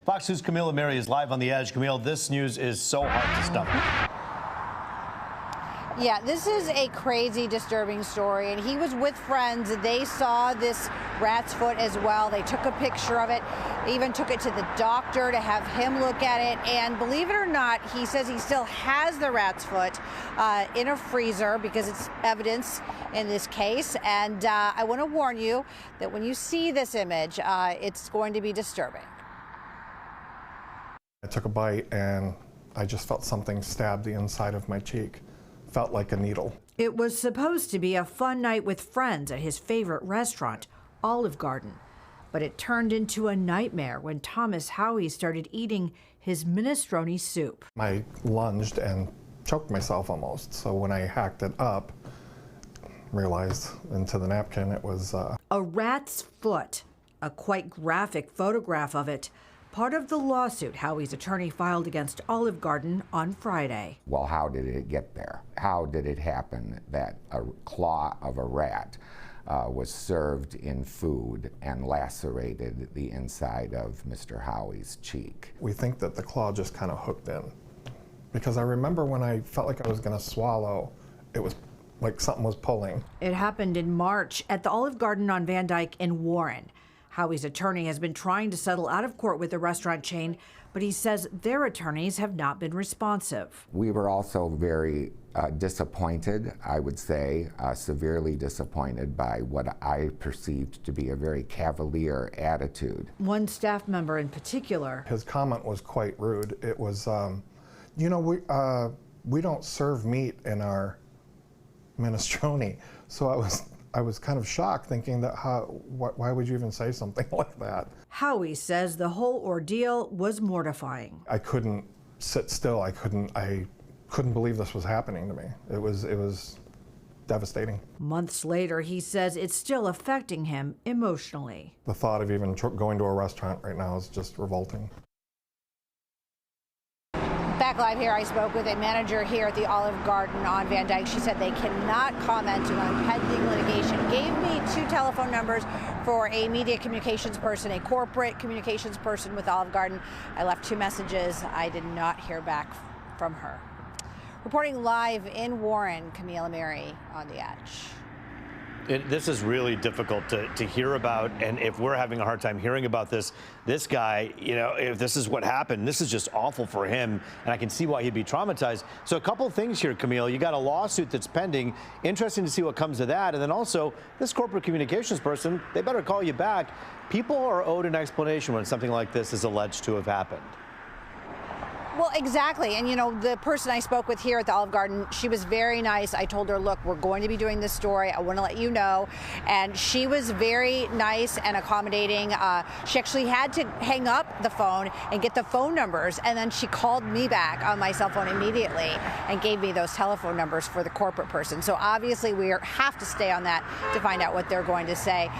Fox News' Camille Mary is live on the Edge. Camille, this news is so hard to stomach. Yeah, this is a crazy, disturbing story, and he was with friends. They saw this rat's foot as well. They took a picture of it. They even took it to the doctor to have him look at it, and believe it or not, he says he still has the rat's foot in a freezer because it's evidence in this case, and I want to warn you that when you see this image, it's going to be disturbing. I took a bite and I just felt something stab the inside of my cheek. Felt like a needle. It was supposed to be a fun night with friends at his favorite restaurant, Olive Garden. But it turned into a nightmare when Thomas Howie started eating his minestrone soup. I lunged and choked myself almost. So when I hacked it up, realized into the napkin it was a rat's foot, a quite graphic photograph of it. Part of the lawsuit Howie's attorney filed against Olive Garden on Friday. Well, how did it get there? How did it happen that a claw of a rat was served in food and lacerated the inside of Mr. Howie's cheek? We think that the claw just kind of hooked in. Because I remember when I felt like I was going to swallow, it was like something was pulling. It happened in March at the Olive Garden on Van Dyke in Warren. Howie's attorney has been trying to settle out of court with the restaurant chain, but he says their attorneys have not been responsive. We were also very disappointed, I would say, severely disappointed by what I perceived to be a very cavalier attitude. One staff member in particular. His comment was quite rude. It was, you know, we don't serve meat in our minestrone. So I was kind of shocked, thinking that why would you even say something like that? Howie says the whole ordeal was mortifying. I couldn't sit still. I couldn't believe this was happening to me. It was devastating. Months later, he says it's still affecting him emotionally. The thought of even going to a restaurant right now is just revolting. Back live here, I spoke with a manager here at the Olive Garden on Van Dyke. She said they cannot comment on pending litigation. Gave me 2 telephone numbers for a media communications person, a corporate communications person with Olive Garden. I left 2 messages. I did not hear back from her. Reporting live in Warren, Camille Mary on the Edge. This is really difficult to hear about, and if we're having a hard time hearing about this guy, you know, if this is what happened, this is just awful for him, and I can see why he'd be traumatized. So a couple things here, Camille. You got a lawsuit that's pending. Interesting to see what comes of that, and then also this corporate communications person, they better call you back. People are owed an explanation when something like this is alleged to have happened. Well, exactly. And, you know, the person I spoke with here at the Olive Garden, she was very nice. I told her, look, we're going to be doing this story. I want to let you know. And she was very nice and accommodating. She actually had to hang up the phone and get the phone numbers. And then she called me back on my cell phone immediately and gave me those telephone numbers for the corporate person. So obviously we have to stay on that to find out what they're going to say.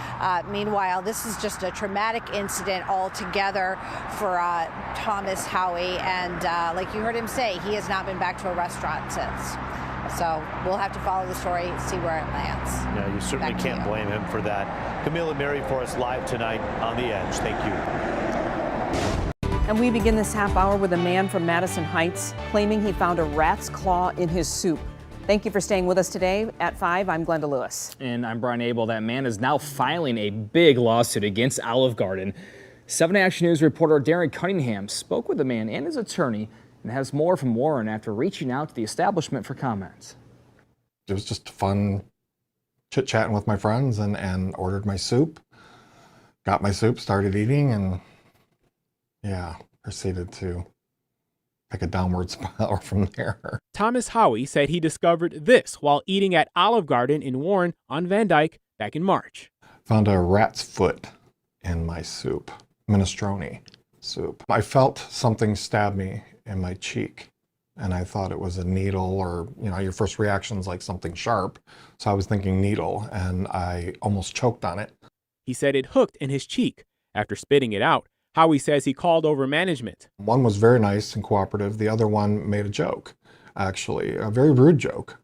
Meanwhile, this is just a traumatic incident altogether for Thomas Howie. And like you heard him say, he has not been back to a restaurant since. So we'll have to follow the story, see where it lands. No, you certainly can't blame him for that. Camille and Mary for us live tonight on The Edge. Thank you. And we begin this half hour with a man from Madison Heights claiming he found a rat's claw in his soup. Thank you for staying with us today. At 5, I'm Glenda Lewis. And I'm Brian Abel. That man is now filing a big lawsuit against Olive Garden. 7 Action News reporter Darren Cunningham spoke with the man and his attorney and has more from Warren after reaching out to the establishment for comments. It was just fun chit-chatting with my friends and ordered my soup. Got my soup, started eating, and yeah, proceeded to take a downward spiral from there. Thomas Howie said he discovered this while eating at Olive Garden in Warren on Van Dyke back in March. Found a rat's foot in my soup. Minestrone soup. I felt something stab me in my cheek, and I thought it was a needle, or, you know, your first reaction is like something sharp. So I was thinking needle, and I almost choked on it. He said it hooked in his cheek. After spitting it out, Howie says he called over management. One was very nice and cooperative. The other one made a joke, actually, a very rude joke.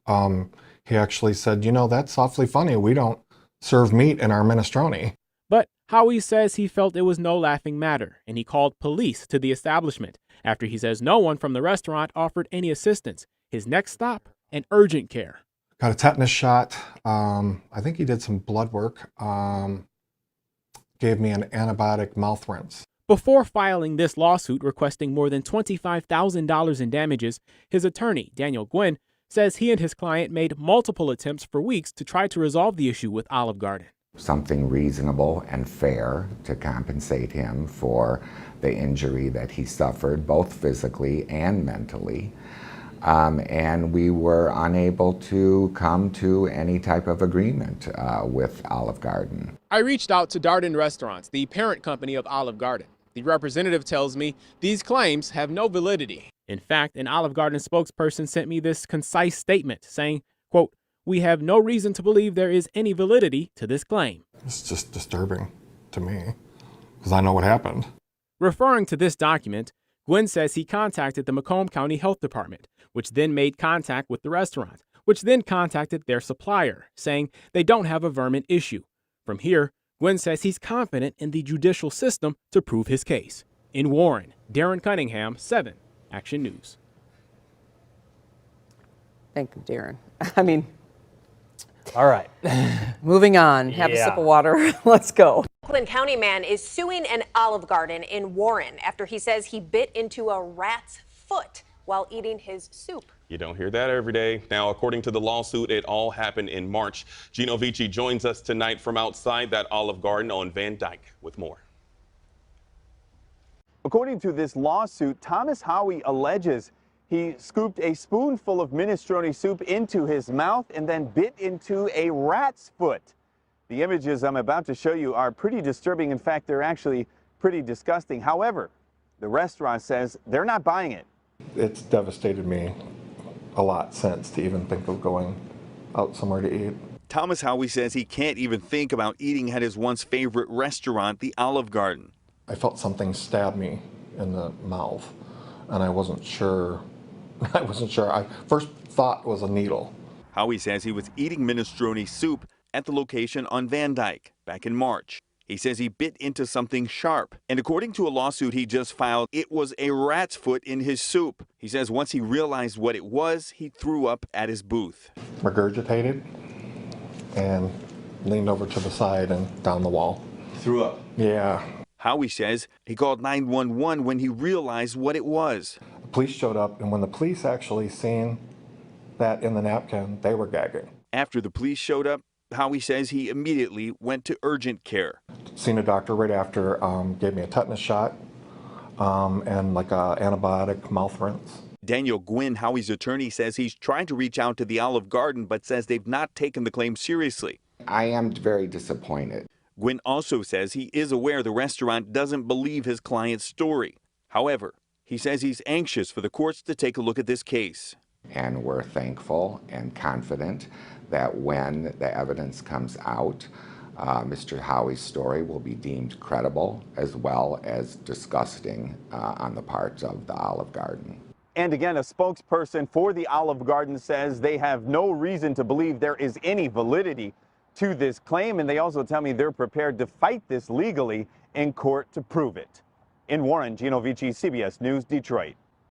He actually said, you know, that's awfully funny. We don't serve meat in our minestrone. But Howie says he felt it was no laughing matter, and he called police to the establishment after he says no one from the restaurant offered any assistance. His next stop, an urgent care. Got a tetanus shot. I think he did some blood work. Gave me an antibiotic mouth rinse. Before filing this lawsuit requesting more than $25,000 in damages, his attorney, Daniel Gwynn, says he and his client made multiple attempts for weeks to try to resolve the issue with Olive Garden. Something reasonable and fair to compensate him for the injury that he suffered, both physically and mentally. And we were unable to come to any type of agreement with Olive Garden. I reached out to Darden Restaurants, the parent company of Olive Garden. The representative tells me these claims have no validity. In fact, an Olive Garden spokesperson sent me this concise statement saying, quote, "We have no reason to believe there is any validity to this claim." It's just disturbing to me because I know what happened. Referring to this document, Gwynn says he contacted the Macomb County Health Department, which then made contact with the restaurant, which then contacted their supplier, saying they don't have a vermin issue. From here, Gwynn says he's confident in the judicial system to prove his case. In Warren, Darren Cunningham, 7 Action News. Thank you, Darren. I mean, All right. moving on. Have a sip of water. Let's go. Oakland County man is suing an Olive Garden in Warren after he says he bit into a rat's foot while eating his soup. You don't hear that every day. Now, according to the lawsuit, it all happened in March. Gino Vici joins us tonight from outside that Olive Garden on Van Dyke with more. According to this lawsuit, Thomas Howie alleges he scooped a spoonful of minestrone soup into his mouth and then bit into a rat's foot. The images I'm about to show you are pretty disturbing. In fact, they're actually pretty disgusting. However, the restaurant says they're not buying it. It's devastated me a lot since to even think of going out somewhere to eat. Thomas Howie says he can't even think about eating at his once favorite restaurant, the Olive Garden. I felt something stab me in the mouth, and I wasn't sure. I first thought was a needle. Howie says he was eating minestrone soup at the location on Van Dyke back in March. He says he bit into something sharp, and according to a lawsuit he just filed, it was a rat's foot in his soup. He says once he realized what it was, he threw up at his booth. Regurgitated and leaned over to the side and down the wall. Threw up? Yeah. Howie says he called 911 when he realized what it was. The police showed up, and when the police actually seen that in the napkin, they were gagging. After the police showed up, Howie says he immediately went to urgent care. Seen a doctor right after, gave me a tetanus shot and like a antibiotic mouth rinse. Daniel Gwynn, Howie's attorney, says he's trying to reach out to the Olive Garden, but says they've not taken the claim seriously. I am very disappointed. Gwynn also says he is aware the restaurant doesn't believe his client's story. However, he says he's anxious for the courts to take a look at this case. And we're thankful and confident that when the evidence comes out, Mr. Howie's story will be deemed credible as well as disgusting on the part of the Olive Garden. And again, a spokesperson for the Olive Garden says they have no reason to believe there is any validity to this claim, and they also tell me they're prepared to fight this legally in court to prove it. In Warren, Gino Vici, CBS News, Detroit.